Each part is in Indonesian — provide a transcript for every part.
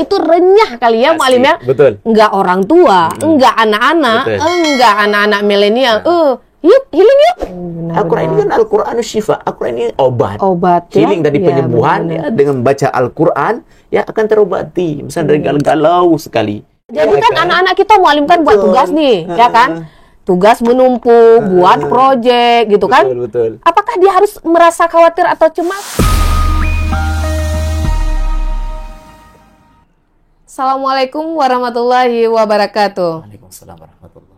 itu renyah kali ya, Mualim ya. Betul. Enggak orang tua, enggak anak-anak, enggak anak-anak milenial. Yuk, healing yuk. Al-Quran ini kan Al-Quran syifa. Al-Quran ini obat. ya? Healing dari penyembuhan ya, dengan membaca Al-Quran ya akan terobati. Misalnya dari galau sekali. Jadi kan anak-anak kita Mualim kan buat tugas nih, ya kan? Tugas menumpuk, buat proyek gitu kan? Betul. Apakah dia harus merasa khawatir atau cemas? Assalamualaikum warahmatullahi wabarakatuh. Waalaikumsalam warahmatullahi.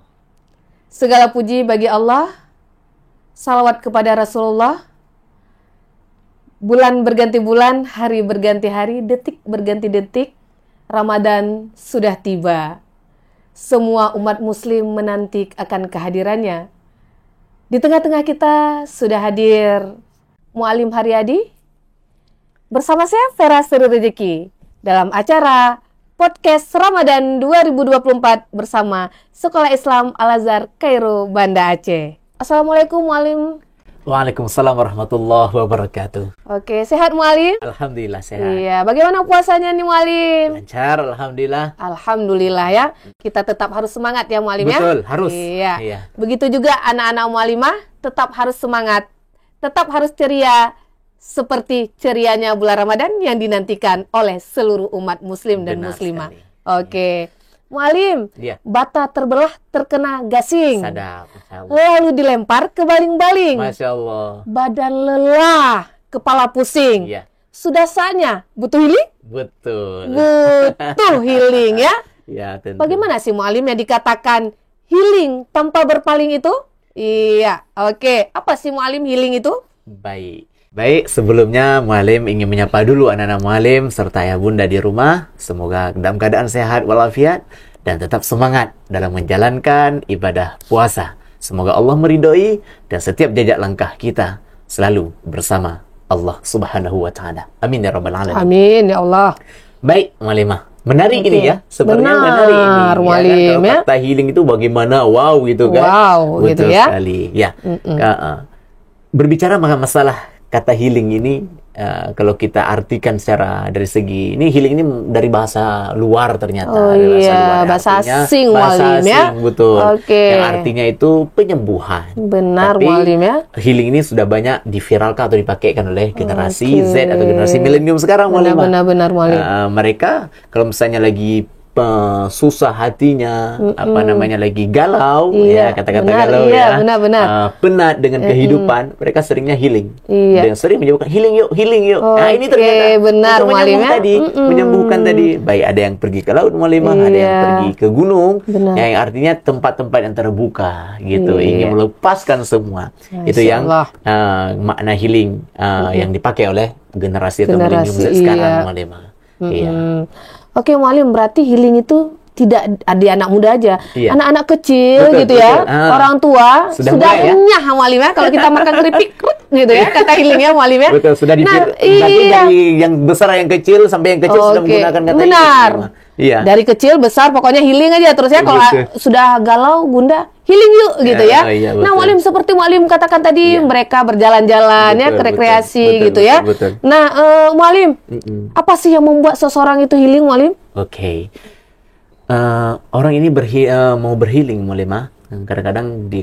Segala puji bagi Allah, salawat kepada Rasulullah. Bulan berganti bulan, hari berganti hari, detik berganti detik, Ramadan sudah tiba. Semua umat muslim menanti akan kehadirannya. Di tengah-tengah kita sudah hadir Mualim Haryadi bersama saya Vera Seri Rezeki dalam acara Podcast Ramadan 2024 bersama Sekolah Islam Al-Azhar Kairo Banda Aceh. Assalamualaikum Mualim. Waalaikumsalam warahmatullahi wabarakatuh. Oke, sehat Mualim? Alhamdulillah sehat. Iya, bagaimana puasanya nih Mualim? Lancar, alhamdulillah. Alhamdulillah ya. Kita tetap harus semangat ya Mualim ya. Betul, harus. Iya. Begitu juga anak-anak Mualimah tetap harus semangat, tetap harus ceria seperti cerianya bulan Ramadan yang dinantikan oleh seluruh umat muslim dan muslimah. Oke. Mualim, bata terbelah terkena gasing. Sadap, lalu dilempar ke baling-baling. Masya Allah. Badan lelah, kepala pusing. Iya. Sudah saatnya butuh healing? Betul. Butuh healing ya. Ya, tentu. Bagaimana sih Mualim yang dikatakan healing tanpa berpaling itu? Iya, oke. Apa sih Mualim healing itu? Baik, sebelumnya Mualim ingin menyapa dulu anak-anak Mualim serta ayah bunda di rumah. Semoga dalam keadaan sehat walafiat dan tetap semangat dalam menjalankan ibadah puasa. Semoga Allah meridhoi dan setiap jejak langkah kita selalu bersama Allah Subhanahu wa taala. Amin ya rabbal alamin. Amin ya Allah. Baik, Mualimah. Menarik ini ya. Sebenarnya menarik ini. Mualim, ya. Kata healing itu bagaimana? Wow gitu kan. Wow, betul gitu ya. Sekali. Ya. Berbicara masalah kata healing ini, kalau kita artikan secara dari segi ini, healing ini dari bahasa luar ternyata. Bahasa asing Mualim ya. Betul. Oke. Yang artinya itu penyembuhan. Benar. Tapi, Mualim ya. Healing ini sudah banyak diviralkan atau dipakaikan oleh generasi Z atau generasi milenium sekarang. Benar Mualim. Mereka kalau misalnya lagi susah hatinya, lagi galau, kata-kata galau ya, penat dengan kehidupan, mereka seringnya healing. Dan sering menyebutkan healing yuk. Nah ini ternyata benar Mualim ya. Menyembuhkan tadi. Baik, ada yang pergi ke laut Mualimah, ada yang pergi ke gunung, yang artinya tempat-tempat yang terbuka gitu, ingin melepaskan semua. Itu yang makna healing yang dipakai oleh generasi atau milenium sekarang Mualimah. Oke Mualim, berarti healing itu tidak ada anak muda aja, anak-anak kecil gitu ya, orang tua sudah renyah Mualim ya. Kalau kita makan keripik gitu ya, kata healing ya Mualim ya. Betul, sudah dari yang besar yang kecil sampai yang kecil sudah menggunakan kata healing. Iya. Dari kecil besar pokoknya healing aja terus ya. Kalau sudah galau bunda, healing yuk gitu ya. Nah Mualim, seperti Mualim katakan tadi, mereka berjalan-jalan ya, ke rekreasi gitu ya. Nah Mualim, apa sih yang membuat seseorang itu healing Mualim? Oke. Orang ini mau berhealing Mualimah, kadang-kadang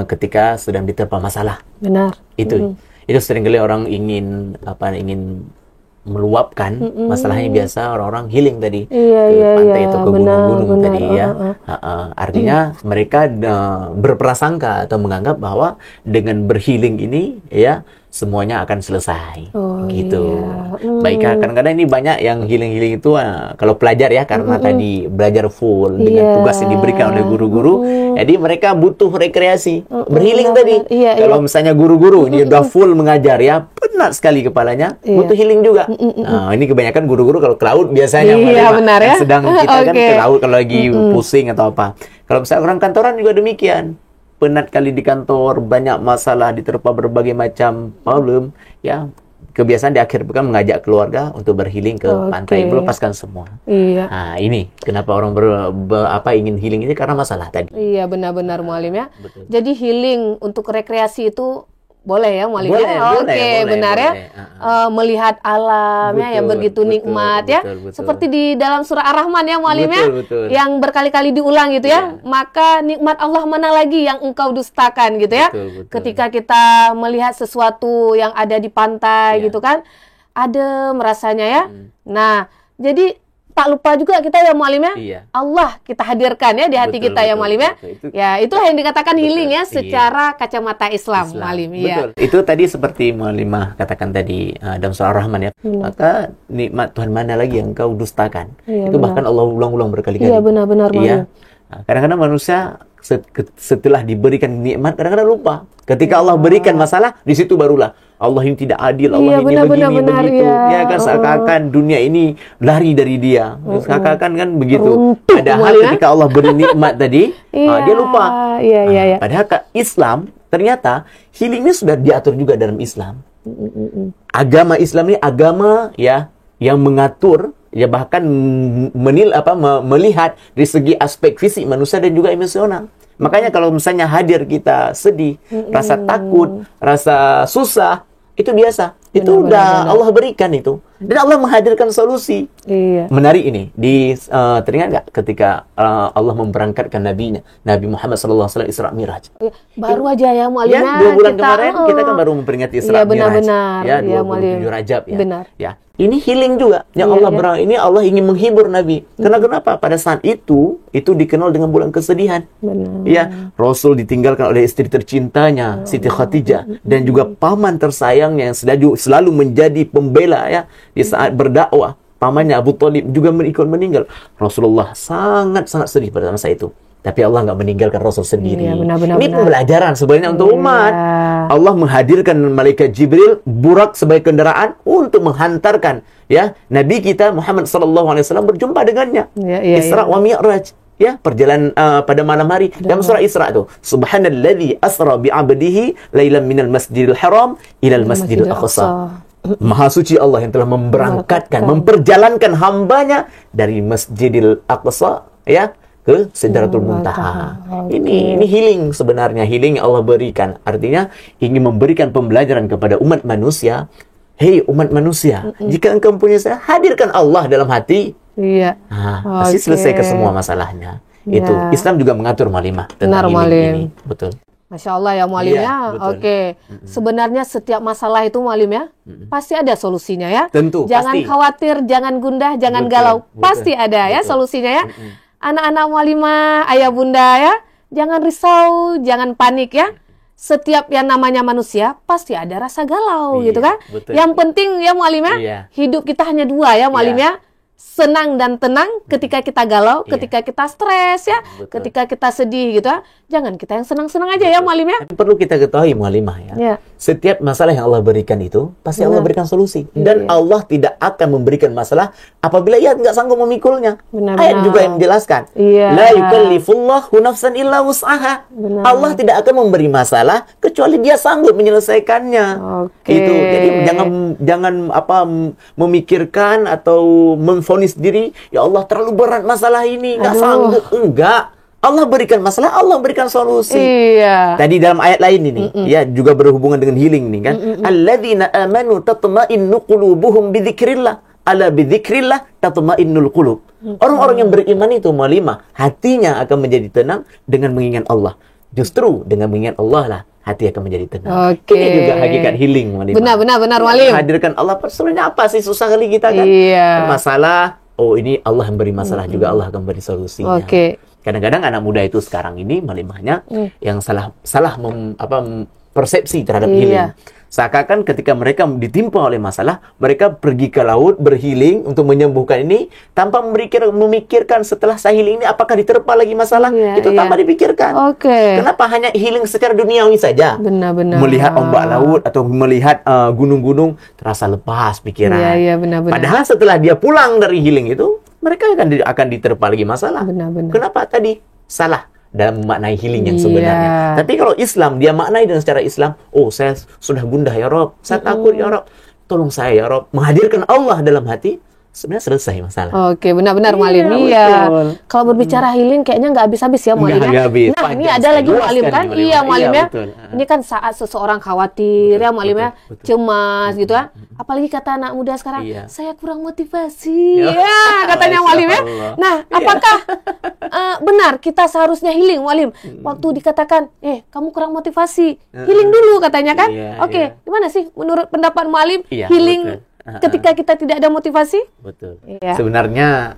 ketika sedang diterpa masalah. Benar. Itu seringkali orang ingin meluapkan masalahnya. Biasa orang-orang healing tadi ke pantai atau ke gunung-gunung tadi ya. Artinya mereka berprasangka atau menganggap bahwa dengan berhealing ini ya semuanya akan selesai gitu. Baik, kadang-kadang ini banyak yang healing itu kalau pelajar ya, karena tadi belajar full dengan tugas yang diberikan oleh guru-guru, jadi mereka butuh rekreasi, berhealing tadi. Kalau misalnya guru-guru ini udah full mengajar ya, penat sekali kepalanya, butuh healing juga. Nah, ini kebanyakan guru-guru kalau ke laut biasanya benar ya. Sedang kita kan ke laut kalau lagi pusing atau apa. Kalau misalnya orang kantoran juga demikian. Penat kali di kantor, banyak masalah, diterpa berbagai macam problem, ya kebiasaan di akhir pekan mengajak keluarga untuk berhealing ke pantai, melepaskan semua. Nah ini kenapa orang ingin healing ini, karena masalah tadi. Benar-benar Mualim ya. Betul. Jadi healing untuk rekreasi itu Boleh ya Mualim Boleh, ya? Oke, benar ya. Melihat alamnya yang begitu nikmat ya. Betul. Seperti di dalam surah Ar-Rahman ya Mualim ya. Betul. Yang berkali-kali diulang gitu ya. Maka nikmat Allah mana lagi yang engkau dustakan gitu ya. Betul. Ketika kita melihat sesuatu yang ada di pantai gitu kan. Adem rasanya ya. Nah, jadi tak lupa juga kita ya Mualim ya. Iya. Allah kita hadirkan ya di hati kita ya Mualim ya. Ya, itulah yang dikatakan healing ya secara kacamata Islam Mualim. Iya. Itu tadi seperti Mualimah katakan tadi dalam surah Ar-Rahman ya. Maka nikmat Tuhan mana lagi yang kau dustakan. Itu bahkan Allah ulang-ulang berkali-kali. Iya, benar-benar Mualim. Kadang-kadang manusia setelah diberikan nikmat kadang-kadang lupa. Ketika Allah berikan masalah, di situ barulah Allah ini tidak adil, Allah ini begini begitu. Ya kan seakan-akan dunia ini lari dari dia. Seakan-akan kan begitu. Padahal ketika Allah beri nikmat tadi, dia lupa. Padahal Islam ternyata healingnya sudah diatur juga dalam Islam. Agama Islam ini agama ya yang mengatur ya bahkan melihat dari segi aspek fisik manusia dan juga emosional. Makanya kalau misalnya hadir kita sedih, rasa takut, rasa susah, itu biasa. Itu udah Allah berikan itu. Dan Allah menghadirkan solusi. Iya. Menarik ini. Teringat nggak ketika Allah memberangkatkan Nabi Muhammad SAW Isra Miraj? Baru aja ya Mualim. Ya, 2 bulan kemarin kita kan baru memperingati Isra Miraj. Ya, 27 Rajab ya. Benar. Ya. Ini healing juga. Yang ini Allah ingin menghibur Nabi. Karena kenapa? Pada saat itu dikenal dengan bulan kesedihan. Benar. Ya, Rasul ditinggalkan oleh istri tercintanya, Siti Khadijah, dan juga paman tersayangnya yang selalu menjadi pembela ya di saat berdakwah. Pamannya Abu Thalib juga ikut meninggal. Rasulullah sangat sedih pada masa itu. Tapi Allah nggak meninggalkan Rasul sendiri. Ini pembelajaran sebenarnya untuk umat. Allah menghadirkan malaikat Jibril burak sebagai kendaraan untuk menghantarkan ya Nabi kita Muhammad SAW berjumpa dengannya. Isra wa Mi'raj. Ya, perjalanan pada malam hari dalam surah Isra itu. Subhanalladzi asra bi 'abdihi lailan minal masjidil haram ilal masjidil aqsa. Maha suci Allah yang telah memperjalankan hambanya dari Masjidil Aqsa ya ke Sidratul Muntaha. Ini healing sebenarnya, healing yang Allah berikan. Artinya ingin memberikan pembelajaran kepada umat manusia. Hei umat manusia, jika engkau punya saya, hadirkan Allah dalam hati. Iya. Pasti selesai ke semua masalahnya. Itu Islam juga mengatur Mualimah tentang healing ini. Betul. Masya Allah ya Mualim ya. Oke. Sebenarnya setiap masalah itu Mualim ya, pasti ada solusinya ya. Tentu. Jangan khawatir, jangan gundah, jangan galau. Pasti ada ya solusinya ya. Anak-anak Mualimah, ayah bunda ya, jangan risau, jangan panik ya. Setiap yang namanya manusia pasti ada rasa galau gitu kan. Yang penting ya Mualim ya, hidup kita hanya 2 ya Mualim ya. Senang dan tenang ketika kita galau, ketika kita stres ya, ketika kita sedih gitu ya. Jangan kita yang senang-senang aja ya Mualim ya. Perlu kita ketahui Mualimah ya. Setiap masalah yang Allah berikan itu pasti Allah berikan solusi. Dan Allah tidak akan memberikan masalah apabila ia nggak sanggup memikulnya. Ayat juga yang menjelaskan. La yukallifullahu nafsan illa wus'aha. Allah tidak akan memberi masalah kecuali dia sanggup menyelesaikannya. Itu. Jadi jangan memikirkan atau memvonis diri, ya Allah terlalu berat masalah ini, nggak sanggup. Enggak. Allah berikan masalah, Allah berikan solusi. Tadi dalam ayat lain ini, ya juga berhubungan dengan healing nih kan. Alladzina amanu tatma'innu qulubuhum bidzikrillah. Ala bidzikrillah tatma'innul qulub. Orang-orang yang beriman itu Mualimah, hatinya akan menjadi tenang dengan mengingat Allah. Justru dengan mengingat Allah lah hati akan menjadi tenang. Ini juga hakikat healing Mualimah. Benar Mualim. Hadirkan Allah. Sebenarnya apa sih susah kali kita kan? Masalah. Oh ini Allah yang beri masalah juga Allah akan beri solusinya. Kadang-kadang anak muda itu sekarang ini Mualimahnya yang salah persepsi terhadap healing. Seakan-akan ketika mereka ditimpa oleh masalah, mereka pergi ke laut berhealing untuk menyembuhkan ini tanpa memikirkan setelah saya healing ini apakah diterpa lagi masalah. Itu tanpa dipikirkan. Kenapa hanya healing secara duniawi saja? Benar-benar. Melihat ombak laut atau melihat gunung-gunung terasa lepas pikiran. Benar-benar. Padahal setelah dia pulang dari healing itu, mereka akan diterpa lagi masalah. Kenapa tadi? Salah dalam memaknai healing yang sebenarnya. Tapi kalau Islam, dia maknai dengan secara Islam, oh saya sudah gundah ya Rob, saya takut ya Rob, tolong saya ya Rob, menghadirkan Allah dalam hati, sebenarnya selesai masalah. Oke, benar-benar Mualim. Iya. Kalau berbicara healing kayaknya nggak habis-habis ya Mualim ya. Nah, ini ada lagi Mualim kan? Iya, Mualim ya. Ini kan saat seseorang khawatir ya Mualim ya, cemas gitu ya. Apalagi kata anak muda sekarang, saya kurang motivasi. Ya, katanya Mualim ya. Nah, apakah benar kita seharusnya healing Mualim? Waktu dikatakan, kamu kurang motivasi, healing dulu katanya kan? Oke, gimana sih menurut pendapat Mualim healing ketika kita tidak ada motivasi? Betul. Sebenarnya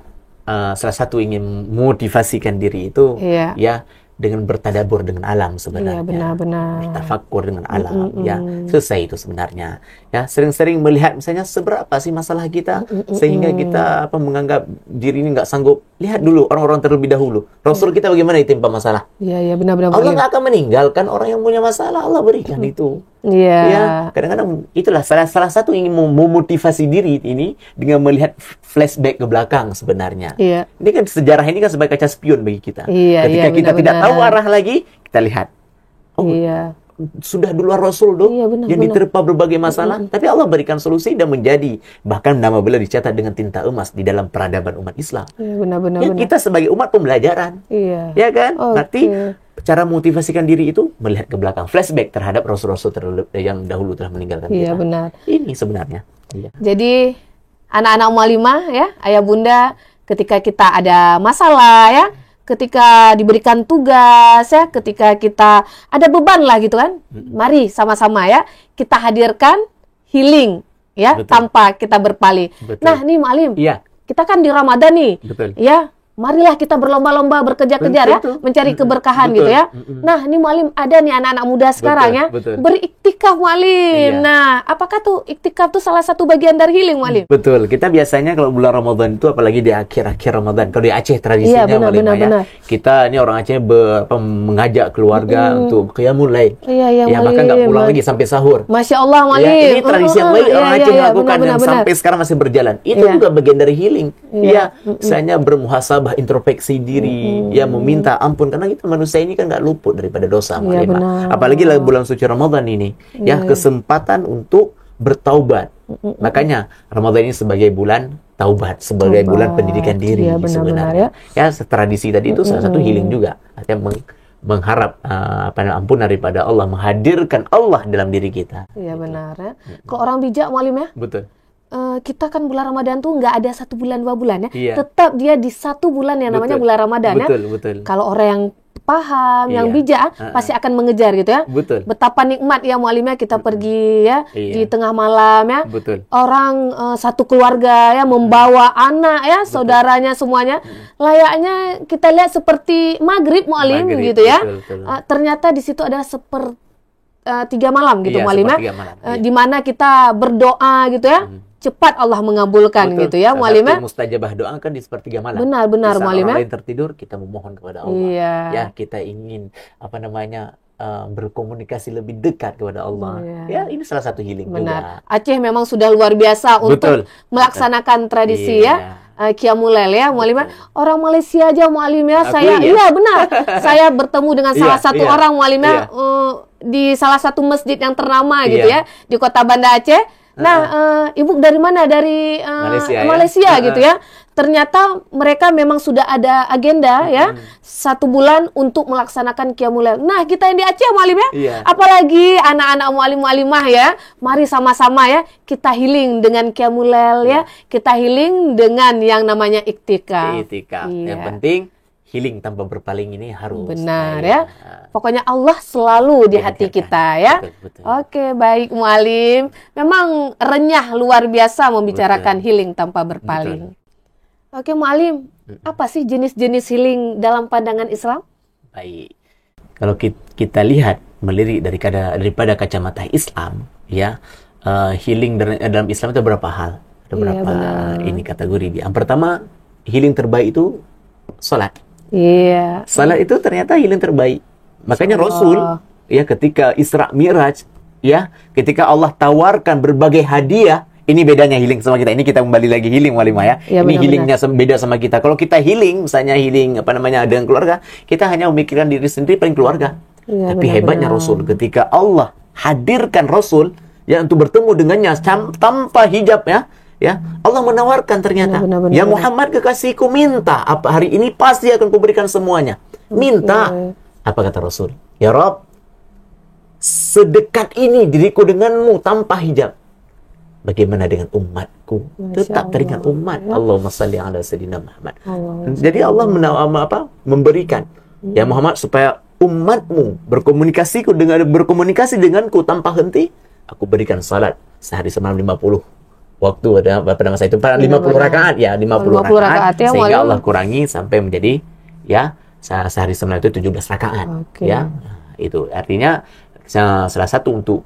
salah satu ingin motivasikan diri itu ya dengan bertadabbur dengan alam sebenarnya. Iya, benar-benar. Bertafakur dengan alam, ya. Selesai itu sebenarnya. Ya, sering-sering melihat misalnya seberapa sih masalah kita sehingga kita menganggap diri ini nggak sanggup. Lihat dulu orang-orang terlebih dahulu. Rasul kita bagaimana ditimpa masalah? Iya, benar-benar. Allah nggak akan meninggalkan orang yang punya masalah. Allah berikan itu. Iya. Ya, kadang-kadang itulah salah satu ingin memotivasi diri ini dengan melihat flashback ke belakang sebenarnya. Iya. Ini kan sejarah ini kan sebagai kaca spion bagi kita. Iya, ketika kita tidak tahu arah lagi, kita lihat. Sudah duluan Rasul yang diterpa berbagai masalah, tapi Allah berikan solusi dan menjadi bahkan nama beliau dicatat dengan tinta emas di dalam peradaban umat Islam. Iya, benar-benar. Kita sebagai umat pembelajaran. Iya. Ya kan? Nanti cara motivasikan diri itu melihat ke belakang, flashback terhadap rasul-rasul yang dahulu telah meninggalkan kita. Iya, benar. Ini sebenarnya. Iya. Jadi anak-anak mualimah ya, ayah bunda, ketika kita ada masalah ya, ketika diberikan tugas ya, ketika kita ada beban lah gitu kan, mari sama-sama ya kita hadirkan healing ya. Betul. Tanpa kita berpaling. Betul. Nah, nih Mualim, kita kan di Ramadan nih. Betul. Ya. Marilah kita berlomba-lomba berkejar-kejar ya, mencari keberkahan gitu ya. Nah, ini Mualim ada nih anak-anak muda sekarang ya, beriktikaf Mualim. Nah, apakah tuh iktikaf tuh salah satu bagian dari healing Mualim? Betul. Kita biasanya kalau bulan Ramadan itu apalagi di akhir-akhir Ramadan, kalau di Aceh tradisinya Mualim ya, kita ini orang Aceh mengajak keluarga untuk qiyamul lail. Ya, bahkan nggak pulang lagi sampai sahur. Masya Allah Mualim. Ya, ini tradisi yang baik orang Aceh lakukan dan sampai sekarang masih berjalan. Itu juga bagian dari healing. Ya, misalnya bermuhasabah, introspeksi diri, ya meminta ampun karena kita manusia ini kan nggak luput daripada dosa, apalagi bulan suci Ramadan ini, kesempatan untuk bertaubat. Makanya Ramadan ini sebagai bulan taubat, sebagai bulan pendidikan diri sebenarnya. Ya, tradisi tadi itu salah satu healing juga, artinya mengharap ampun daripada Allah, menghadirkan Allah dalam diri kita. Iya benar ya. Kalau orang bijak Mualim ya. Betul. Kita kan bulan Ramadan tuh nggak ada 1 bulan 2 bulan ya, tetap dia di 1 bulan yang namanya bulan Ramadan ya. Kalau orang yang paham, yang bijak pasti akan mengejar gitu ya. Betapa nikmat ya Mualimnya kita pergi ya di tengah malam ya. Orang satu keluarga ya membawa anak ya, saudaranya semuanya. Layaknya kita lihat seperti maghrib Mualim gitu ya. Ternyata di situ ada 3 malam gitu Mualimnya, di mana kita berdoa gitu ya. Cepat Allah mengabulkan gitu ya Mualimah. Mustajabah doa kan di sepertiga malam. Benar Mualimah. Orang lain tertidur, kita memohon kepada Allah. Ya, kita ingin berkomunikasi lebih dekat kepada Allah. Ya, ini salah satu healing juga. Aceh memang sudah luar biasa untuk melaksanakan tradisi ya. Qiyamul Lail ya Mualimah. Orang Malaysia aja Mualimah iya benar. Saya bertemu dengan salah satu orang Mualimah di salah satu masjid yang ternama gitu ya di Kota Banda Aceh. Nah, ibu dari mana? Dari Malaysia gitu ya. Ternyata mereka memang sudah ada agenda ya 1 bulan untuk melaksanakan Qiyamul Lail. Nah, kita yang di Aceh Mualim ya, apalagi anak-anak mualim-mualimah ya, mari sama-sama ya kita healing dengan Qiyamul Lail ya, kita healing dengan yang namanya iktikaf. Yang penting healing tanpa berpaling ini harus. Benar ya. Pokoknya Allah selalu di hati kita ya. Betul. Oke, baik Mualim. Memang renyah luar biasa membicarakan healing tanpa berpaling. Oke Mualim, apa sih jenis-jenis healing dalam pandangan Islam? Baik. Kalau kita lihat melirik daripada kacamata Islam ya, healing dalam Islam itu berapa hal? Ada berapa ini kategori dia. Yang pertama, healing terbaik itu salat. Iya. Salat itu ternyata healing terbaik. Makanya Rasul ya ketika Isra Mi'raj ya, ketika Allah tawarkan berbagai hadiah, ini bedanya healing sama kita. Ini kita kembali lagi healing Walimah ya. Ini healingnya beda sama kita. Kalau kita healing, misalnya healing dengan keluarga, kita hanya memikirkan diri sendiri paling keluarga. Tapi hebatnya Rasul ketika Allah hadirkan Rasul ya untuk bertemu dengannya tanpa hijab ya. Ya, Allah menawarkan ternyata. Benar, Ya Muhammad kekasihku, minta apa hari ini pasti akan kuberikan semuanya. Minta. Apa kata Rasul? Ya Rabb, sedekat ini diriku denganmu tanpa hijab. Bagaimana dengan umatku? Tetap teringat umat. Allahumma salli ala sayyidina Muhammad. Jadi Allah memberikan ya Muhammad supaya umatmu berkomunikasi denganku tanpa henti. Aku berikan salat sehari semalam 50. Waktu ada pada masa itu 50 rakaat ya, 50 rakaat ya, sehingga Allah kurangi sampai menjadi ya sehari semalam itu 17 rakaat. Ya. Itu artinya salah satu untuk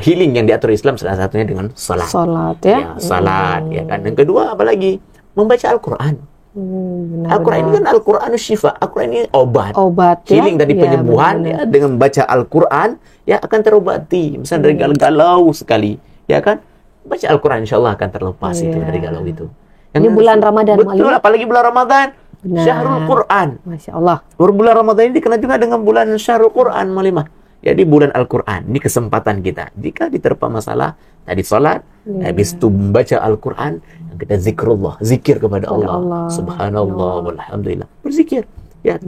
healing yang diatur Islam, salah satunya dengan salat. Salat ya. Salat ya kan. Yang kedua apalagi? Membaca Al-Qur'an. Al-Qur'an ini kan Al-Qur'an syifa. Al-Qur'an ini obat. Healing dari penyembuhan ya, dengan membaca Al-Qur'an ya akan terobati. Misalnya dari galau sekali, ya kan? Baca Al-Qur'an insyaallah akan terlepas itu dari galau itu. Ini bulan Ramadan. Betul, apalagi bulan Ramadan. Syahrul Qur'an. Masya Allah. Bulan Ramadan ini dikenal juga dengan bulan Syahrul Qur'an, Malimah. Jadi bulan Al-Qur'an, ini kesempatan kita. Jika diterpa masalah, tadi salat, habis itu membaca Al-Qur'an, kita zikrullah, zikir kepada Allah. Subhanallah, walhamdulillah. Berzikir, ya,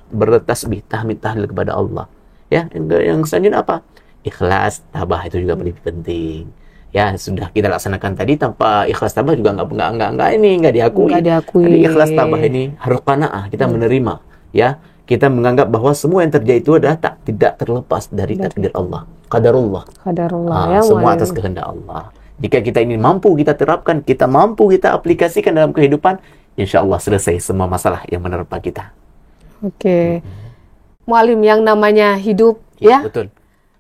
bertasbih, tahmid, tahlil kepada Allah. Ya, yang selanjutnya apa? Ikhlas, tabah itu juga paling penting. Ya, sudah kita laksanakan tadi tanpa ikhlas tabah juga nggak diakui. Jadi ikhlas tabah ini harus qanaah, kita menerima, ya. Kita menganggap bahwa semua yang terjadi itu adalah tidak terlepas dari takdir Allah. Qadarullah. Ya, semua atas kehendak Allah. Jika kita ini mampu kita terapkan, kita mampu kita aplikasikan dalam kehidupan, insya Allah selesai semua masalah yang menerpa kita. Mu'alim, yang namanya hidup, ya. Betul.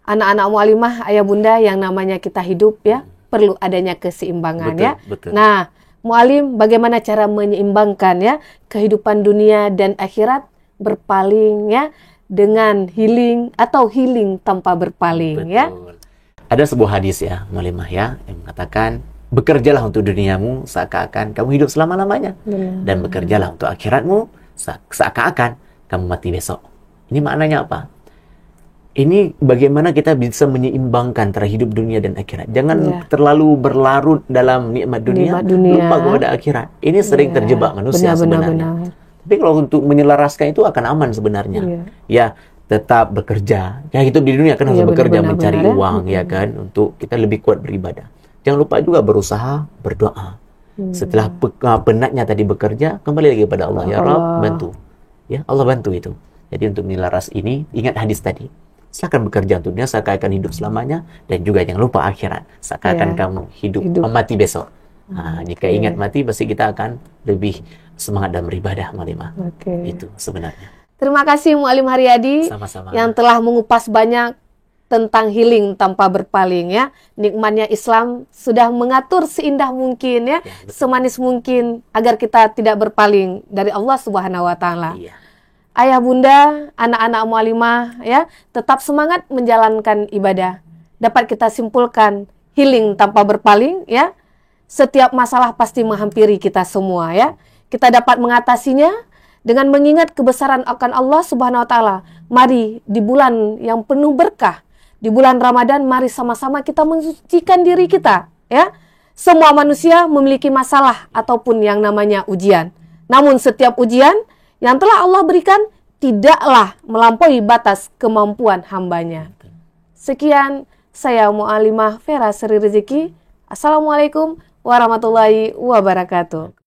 Anak-anak mu'alimah, ayah bunda, yang namanya kita hidup, ya, perlu adanya keseimbangan, ya. Nah, mu'alim, bagaimana cara menyeimbangkan, ya, kehidupan dunia dan akhirat berpaling, ya, dengan healing atau healing tanpa berpaling. Ya. Ada sebuah hadis ya, mu'alimah ya, yang mengatakan bekerjalah untuk duniamu seakan-akan kamu hidup selama-lamanya, dan bekerjalah untuk akhiratmu seakan-akan kamu mati besok. Ini maknanya apa? Ini bagaimana kita bisa menyeimbangkan antara hidup dunia dan akhirat. Jangan terlalu berlarut dalam nikmat dunia, lupa kepada akhirat. Ini sering terjebak manusia sebenarnya. Tapi kalau untuk menyelaraskan itu akan aman sebenarnya. Ya, tetap bekerja. Ya, hidup di dunia kan harus bekerja, mencari uang, ya kan, untuk kita lebih kuat beribadah. Jangan lupa juga berusaha, berdoa. Setelah penatnya tadi bekerja, kembali lagi kepada Allah. Ya Rabb, bantu. Ya, Allah bantu itu. Jadi untuk menyelaras ini, ingat hadis tadi. Silakan bekerja untuk dunia, seakan-akan hidup selamanya, dan juga jangan lupa akhirat. Seakan-akan kamu hidup mati besok. Nah, jika ingat mati, pasti kita akan lebih semangat dalam beribadah, Malimah. Itu sebenarnya. Terima kasih Mu'alim Haryadi. Sama-sama. Yang telah mengupas banyak tentang healing tanpa berpaling, ya. Nikmatnya Islam sudah mengatur seindah mungkin, ya, semanis mungkin agar kita tidak berpaling dari Allah Subhanahu wa taala. Ayah bunda, anak-anak mu'alimah, ya, tetap semangat menjalankan ibadah. Dapat kita simpulkan healing tanpa berpaling, ya. Setiap masalah pasti menghampiri kita semua, ya. Kita dapat mengatasinya dengan mengingat kebesaran akan Allah Subhanahu wa taala. Mari di bulan yang penuh berkah, di bulan Ramadan, mari sama-sama kita mensucikan diri kita, ya. Semua manusia memiliki masalah ataupun yang namanya ujian. Namun setiap ujian yang telah Allah berikan tidaklah melampaui batas kemampuan hambanya. Sekian, saya Mu'alimah Vera Sri Rezeki. Assalamualaikum warahmatullahi wabarakatuh.